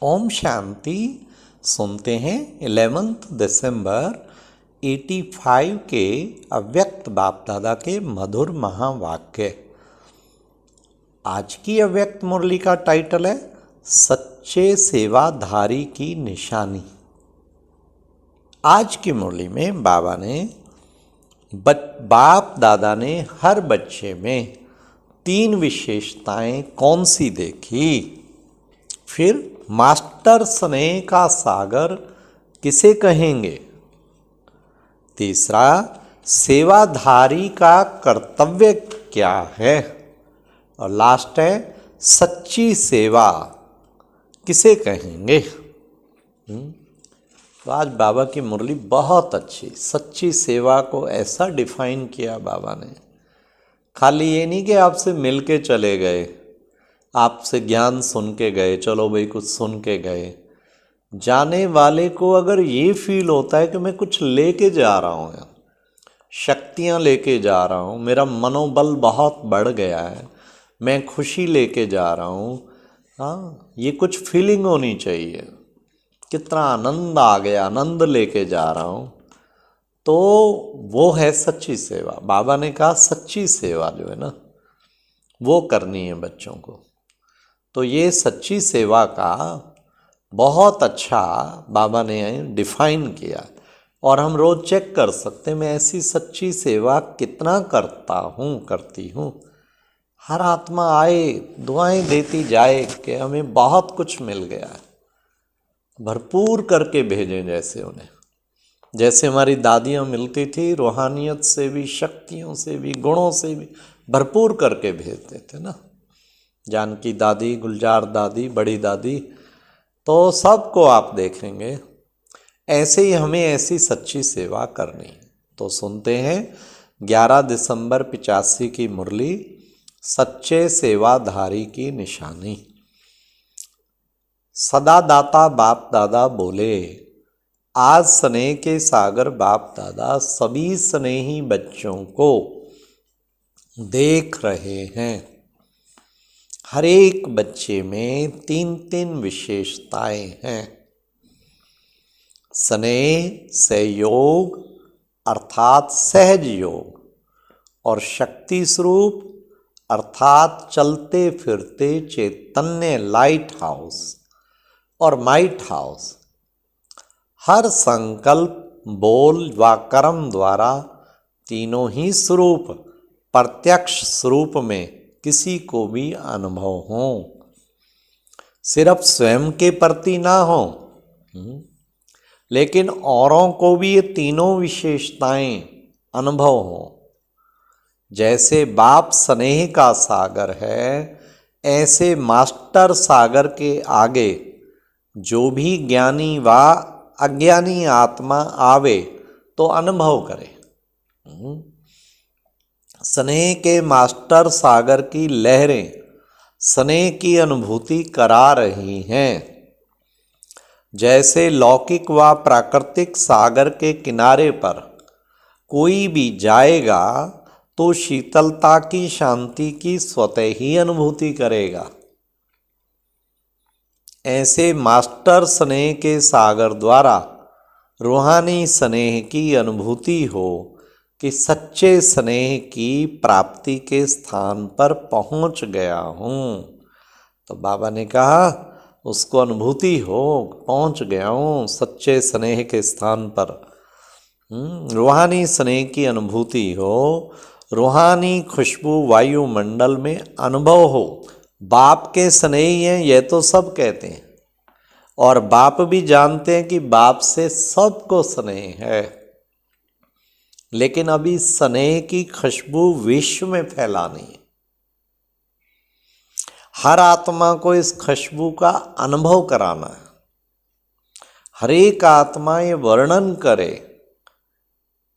ओम शांति। सुनते हैं 11 दिसंबर 85 के अव्यक्त बाप दादा के मधुर महावाक्य। आज की अव्यक्त मुरली का टाइटल है सच्चे सेवाधारी की निशानी। आज की मुरली में बाबा ने बाप दादा ने हर बच्चे में 3 विशेषताएं कौन सी देखी, फिर मास्टर स्नेह का सागर किसे कहेंगे, तीसरा सेवाधारी का कर्तव्य क्या है, और लास्ट है सच्ची सेवा किसे कहेंगे। तो आज बाबा की मुरली बहुत अच्छी, सच्ची सेवा को ऐसा डिफाइन किया बाबा ने। खाली ये नहीं कि आपसे मिल के चले गए, आपसे ज्ञान सुन के गए, चलो भाई कुछ सुन के गए। जाने वाले को अगर ये फील होता है कि मैं कुछ लेके जा रहा हूँ, शक्तियाँ लेके जा रहा हूँ, मेरा मनोबल बहुत बढ़ गया है, मैं खुशी लेके जा रहा हूँ, हाँ ये कुछ फीलिंग होनी चाहिए, कितना आनंद आ गया, आनंद लेके जा रहा हूँ, तो वो है सच्ची सेवा। बाबा ने कहा सच्ची सेवा जो है ना वो करनी है बच्चों को। तो ये सच्ची सेवा का बहुत अच्छा बाबा ने डिफाइन किया, और हम रोज़ चेक कर सकते हैं मैं ऐसी सच्ची सेवा कितना करता हूँ, करती हूँ। हर आत्मा आए दुआएं देती जाए कि हमें बहुत कुछ मिल गया है, भरपूर करके भेजें जैसे उन्हें, जैसे हमारी दादियाँ मिलती थी, रूहानियत से भी, शक्तियों से भी, गुणों से भी भरपूर करके भेजते थे ना। जानकी दादी, गुलजार दादी, बड़ी दादी, तो सबको आप देखेंगे। ऐसे ही हमें ऐसी सच्ची सेवा करनी है। तो सुनते हैं 11 दिसंबर 85 की मुरली, सच्चे सेवाधारी की निशानी। सदा दाता बाप दादा बोले, आज स्नेह के सागर बाप दादा सभी स्नेही बच्चों को देख रहे हैं। हर एक बच्चे में 3 विशेषताएं हैं। स्नेह, सहयोग अर्थात सहज योग, और शक्ति स्वरूप अर्थात चलते फिरते चैतन्य लाइट हाउस और माइट हाउस। हर संकल्प, बोल व कर्म द्वारा तीनों ही स्वरूप प्रत्यक्ष स्वरूप में किसी को भी अनुभव हो, सिर्फ स्वयं के प्रति ना हो, लेकिन औरों को भी ये तीनों विशेषताएं अनुभव हो। जैसे बाप स्नेह का सागर है, ऐसे मास्टर सागर के आगे जो भी ज्ञानी व अज्ञानी आत्मा आवे तो अनुभव करे। स्नेह के मास्टर सागर की लहरें स्नेह की अनुभूति करा रही हैं। जैसे लौकिक व प्राकृतिक सागर के किनारे पर कोई भी जाएगा तो शीतलता की, शांति की स्वतः ही अनुभूति करेगा। ऐसे मास्टर स्नेह के सागर द्वारा रूहानी स्नेह की अनुभूति हो कि सच्चे स्नेह की प्राप्ति के स्थान पर पहुंच गया हूँ। तो बाबा ने कहा उसको अनुभूति हो, पहुंच गया हूँ सच्चे स्नेह के स्थान पर। रूहानी स्नेह की अनुभूति हो, रूहानी खुशबू वायुमंडल में अनुभव हो। बाप के स्नेही हैं यह तो सब कहते हैं, और बाप भी जानते हैं कि बाप से सबको स्नेह है, लेकिन अभी स्नेह की खुशबू विश्व में फैलानी है। हर आत्मा को इस खुशबू का अनुभव कराना है। हर एक आत्मा ये वर्णन करे।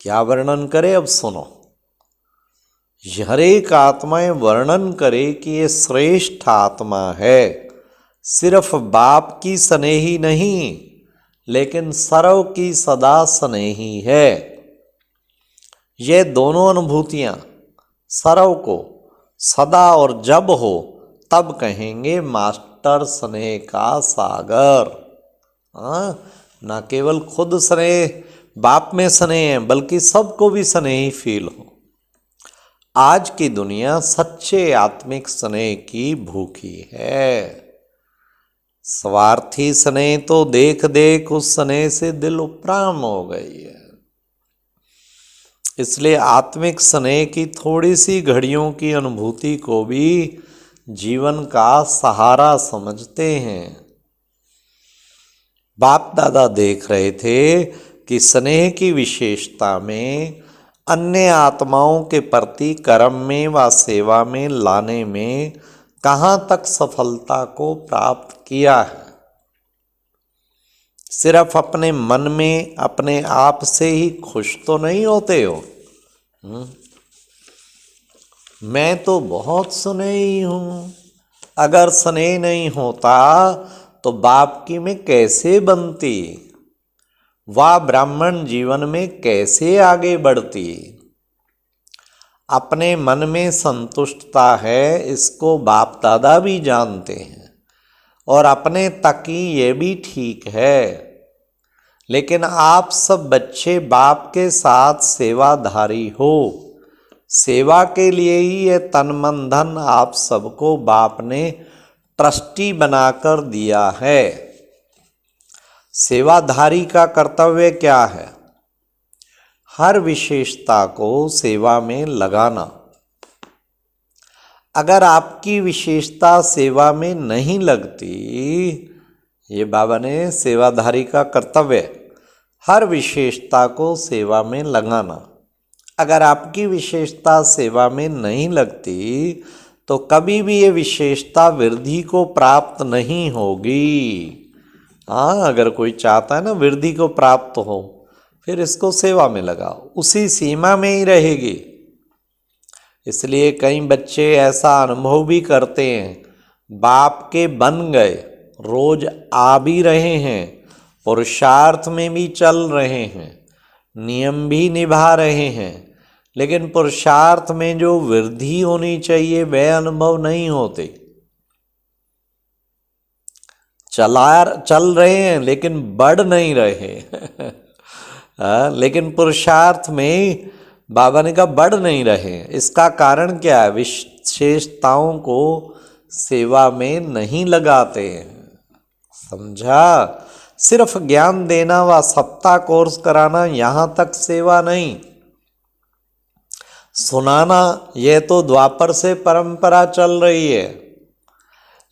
क्या वर्णन करे, अब सुनो। हर एक आत्मा ये वर्णन करे कि ये श्रेष्ठ आत्मा है, सिर्फ बाप की स्नेही नहीं, लेकिन सर्व की सदा स्नेही है। ये दोनों अनुभूतियां सर्व को सदा और जब हो तब कहेंगे मास्टर अट्टर स्नेह का सागर। हाँ, ना केवल खुद स्नेह, बाप में स्नेह है, बल्कि सबको भी स्नेह ही फील हो। आज की दुनिया सच्चे आत्मिक स्नेह की भूखी है। स्वार्थी स्नेह तो देख देख उस स्नेह से दिल उपराम हो गई है। इसलिए आत्मिक स्नेह की थोड़ी सी घड़ियों की अनुभूति को भी जीवन का सहारा समझते हैं। बाप दादा देख रहे थे कि स्नेह की विशेषता में अन्य आत्माओं के प्रति कर्म में व सेवा में लाने में कहाँ तक सफलता को प्राप्त किया है। सिर्फ अपने मन में अपने आप से ही खुश तो नहीं होते हो। मैं तो बहुत स्नेही हूँ। अगर स्नेह नहीं होता तो बाप की मैं कैसे बनती, वह ब्राह्मण जीवन में कैसे आगे बढ़ती। अपने मन में संतुष्टता है, इसको बाप दादा भी जानते हैं, और अपने तक ही ये भी ठीक है। लेकिन आप सब बच्चे बाप के साथ सेवाधारी हो। सेवा के लिए ही ये तन मन धन आप सबको बाप ने ट्रस्टी बनाकर दिया है। सेवाधारी का कर्तव्य क्या है? हर विशेषता को सेवा में लगाना। अगर आपकी विशेषता सेवा में नहीं लगती, ये बाबा ने सेवाधारी का कर्तव्य हर विशेषता को सेवा में लगाना। अगर आपकी विशेषता सेवा में नहीं लगती तो कभी भी ये विशेषता वृद्धि को प्राप्त नहीं होगी। हाँ, अगर कोई चाहता है ना वृद्धि को प्राप्त हो, फिर इसको सेवा में लगाओ, उसी सीमा में ही रहेगी। इसलिए कई बच्चे ऐसा अनुभव भी करते हैं, बाप के बन गए, रोज आ भी रहे हैं, पुरुषार्थ में भी चल रहे हैं, नियम भी निभा रहे हैं, लेकिन पुरुषार्थ में जो वृद्धि होनी चाहिए वह अनुभव नहीं होते। चल रहे हैं लेकिन बढ़ नहीं रहे। लेकिन पुरुषार्थ में बाबा ने कहा बढ़ नहीं रहे। इसका कारण क्या है? विशेषताओं को सेवा में नहीं लगाते हैं। समझा? सिर्फ ज्ञान देना व सप्ताह कोर्स कराना यहाँ तक सेवा नहीं। सुनाना यह तो द्वापर से परंपरा चल रही है,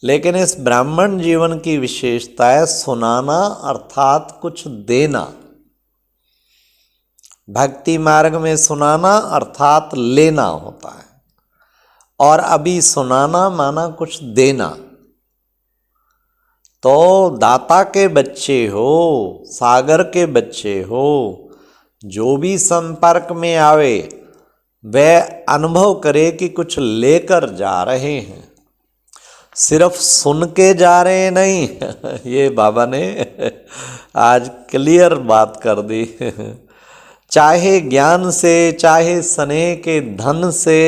लेकिन इस ब्राह्मण जीवन की विशेषता है सुनाना अर्थात कुछ देना। भक्ति मार्ग में सुनाना अर्थात लेना होता है, और अभी सुनाना माना कुछ देना। तो दाता के बच्चे हो, सागर के बच्चे हो, जो भी संपर्क में आवे वह अनुभव करे कि कुछ लेकर जा रहे हैं, सिर्फ सुन के जा रहे हैं नहीं। ये बाबा ने आज क्लियर बात कर दी। चाहे ज्ञान से, चाहे स्नेह के धन से,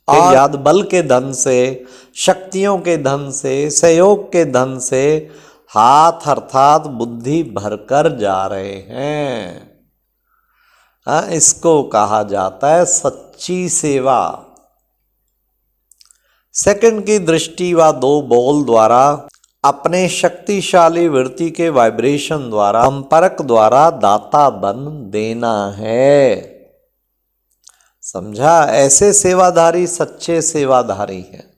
और याद बल के धन से, शक्तियों के धन से, सहयोग के धन से हाथ अर्थात बुद्धि भरकर जा रहे हैं। इसको कहा जाता है सच्ची सेवा। सेकंड की दृष्टि व दो बोल द्वारा, अपने शक्तिशाली वृत्ति के वाइब्रेशन द्वारा, संपर्क द्वारा दाता बन देना है। समझा? ऐसे सेवाधारी सच्चे सेवाधारी हैं।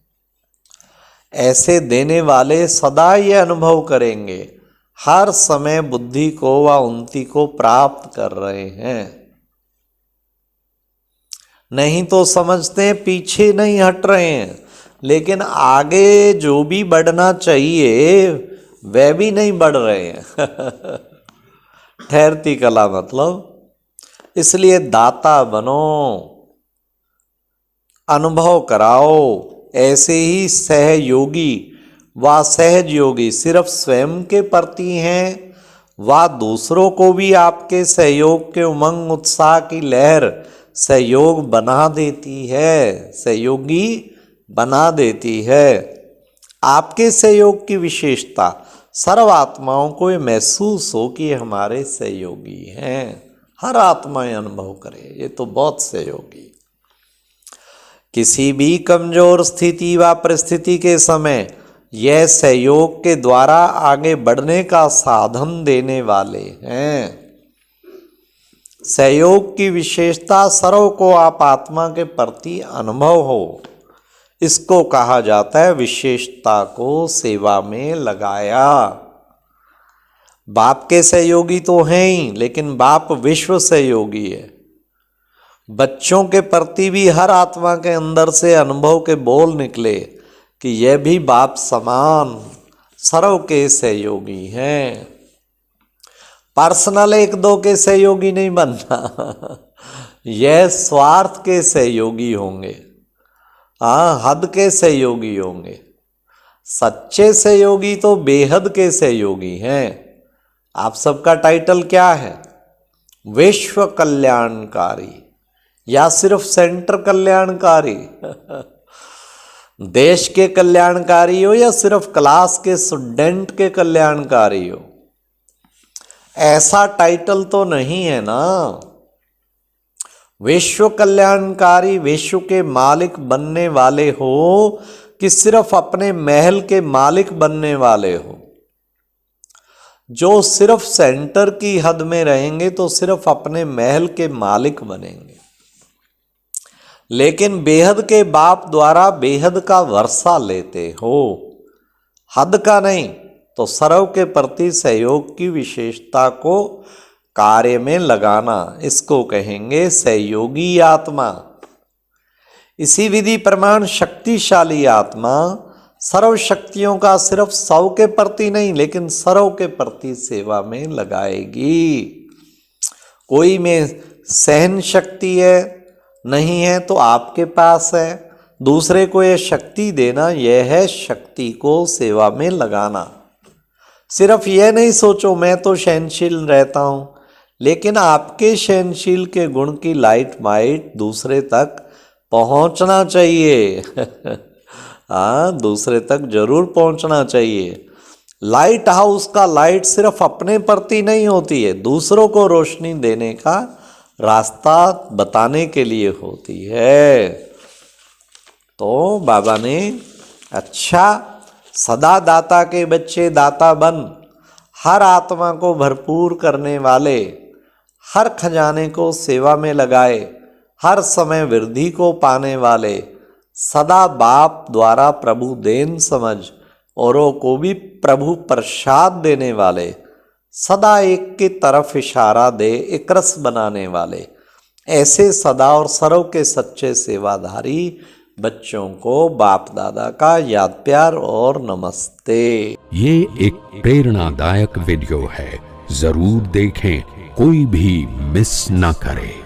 ऐसे देने वाले सदा ये अनुभव करेंगे, हर समय बुद्धि को व उन्नति को प्राप्त कर रहे हैं। नहीं तो समझते हैं पीछे नहीं हट रहे हैं, लेकिन आगे जो भी बढ़ना चाहिए वह भी नहीं बढ़ रहे हैं। ठहरती कला मतलब। इसलिए दाता बनो, अनुभव कराओ। ऐसे ही सहयोगी व सहज योगी सिर्फ स्वयं के प्रति हैं व दूसरों को भी आपके सहयोग के उमंग उत्साह की लहर सहयोग बना देती है, सहयोगी बना देती है। आपके सहयोग की विशेषता सर्व आत्माओं को ये महसूस हो कि ये हमारे सहयोगी हैं। हर आत्मा ये अनुभव करे, ये तो बहुत सहयोगी। किसी भी कमजोर स्थिति व परिस्थिति के समय यह सहयोग के द्वारा आगे बढ़ने का साधन देने वाले हैं। सहयोग की विशेषता सर्व को आप आत्मा के प्रति अनुभव हो, इसको कहा जाता है विशेषता को सेवा में लगाया। बाप के सहयोगी तो हैं ही, लेकिन बाप विश्व सहयोगी है। बच्चों के प्रति भी हर आत्मा के अंदर से अनुभव के बोल निकले कि यह भी बाप समान सर्व के सहयोगी हैं। पर्सनल एक दो के सहयोगी नहीं बनना, यह स्वार्थ के सहयोगी होंगे, हाँ, हद के सहयोगी होंगे। सच्चे सहयोगी तो बेहद के सहयोगी हैं। आप सबका टाइटल क्या है? विश्व कल्याणकारी या सिर्फ सेंटर कल्याणकारी? देश के कल्याणकारी हो या सिर्फ क्लास के स्टूडेंट के कल्याणकारी हो? ऐसा टाइटल तो नहीं है ना। विश्व कल्याणकारी विश्व के मालिक बनने वाले हो कि सिर्फ अपने महल के मालिक बनने वाले हो? जो सिर्फ सेंटर की हद में रहेंगे तो सिर्फ अपने महल के मालिक बनेंगे, लेकिन बेहद के बाप द्वारा बेहद का वर्षा लेते हो, हद का नहीं। तो सर्व के प्रति सहयोग की विशेषता को कार्य में लगाना, इसको कहेंगे सहयोगी आत्मा। इसी विधि प्रमाण शक्तिशाली आत्मा सर्व शक्तियों का सिर्फ सौ के प्रति नहीं, लेकिन सर्व के प्रति सेवा में लगाएगी। कोई में सहन शक्ति है नहीं है तो आपके पास है, दूसरे को यह शक्ति देना, यह है शक्ति को सेवा में लगाना। सिर्फ यह नहीं सोचो मैं तो सहनशील रहता हूँ, लेकिन आपके सहनशील के गुण की लाइट माइट दूसरे तक पहुँचना चाहिए। हाँ, दूसरे तक जरूर पहुँचना चाहिए। लाइट हाउस का लाइट सिर्फ अपने प्रति नहीं होती है, दूसरों को रोशनी देने का रास्ता बताने के लिए होती है। तो बाबा ने अच्छा, सदा दाता के बच्चे दाता बन, हर आत्मा को भरपूर करने वाले, हर खजाने को सेवा में लगाए, हर समय वृद्धि को पाने वाले, सदा बाप द्वारा प्रभु देन समझ औरों को भी प्रभु प्रसाद देने वाले, सदा एक की तरफ इशारा दे एक रस बनाने वाले, ऐसे सदा और सर्व के सच्चे सेवाधारी बच्चों को बाप दादा का याद प्यार और नमस्ते। ये एक प्रेरणादायक वीडियो है, जरूर देखें, कोई भी मिस ना करे।